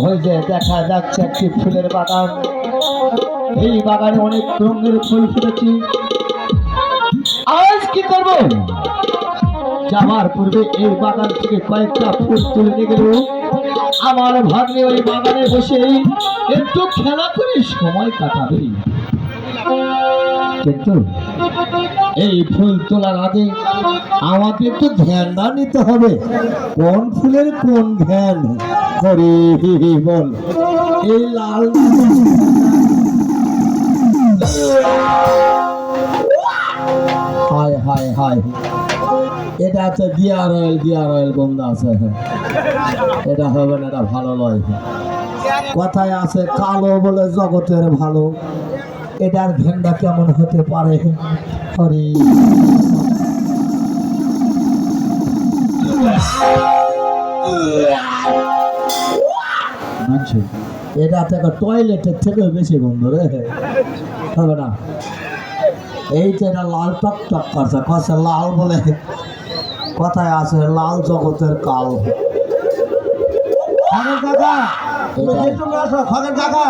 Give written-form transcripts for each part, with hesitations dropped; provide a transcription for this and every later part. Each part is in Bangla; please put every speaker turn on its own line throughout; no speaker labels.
ওই যে দেখা যাচ্ছে একটি ফুলের বাগান। এই বাগানে অনেক রঙের ফুল ফুটেছে। আজ কি করবো? যাওয়ার পূর্বে এই বাগান থেকে কয়েকটা ফুল তুলে নিয়ে গেল। আমার ভাগ্নে ওই বাগানে বসে একটু খেলা করে সময় কাটাবে। কিন্তু এই ফুল তোলার আগে আমাকে একটু ধ্যানটা নিতে হবে। কোন ফুলের কোন ধ্যান করে বল? এই লাল হায় হায় হায়, এটা হচ্ছে গিয়ার অয়েল গন্ধ আছে। এটা হবে না, এটা ভালো নয়। কথায় আছে কালো বলে জগতের ভালো। এটার ঘেন্ডা কেমন হতে পারে? হরি এটা থেকে টয়লেটের থেকে বেশি গন্ধ রে। হবে না। এইটা এটা লাল টক টক করছে, কষে লাল বলে। কথায় আছে লাল জগতের কাল। খগেন কাকা, তুমি আসো। খগেন কাকা,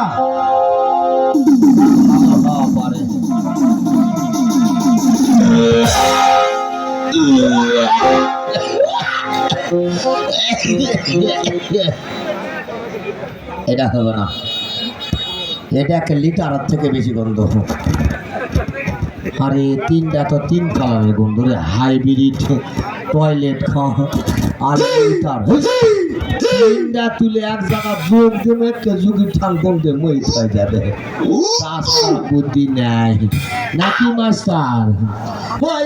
এটা হবে না। এটা একটা লিটারের থেকে বেশি গন্ধ। আরে তিনটা তো তিন কালারের গন্ধ রে। হাইব্রিড টয়লেট আর লিটার তিনটা তুলে এক জায়গা যোগ দেবে, যুগি ঠান বলতে মই হয়ে যাবে। বুদ্ধি নাই নাকি মাস্টার?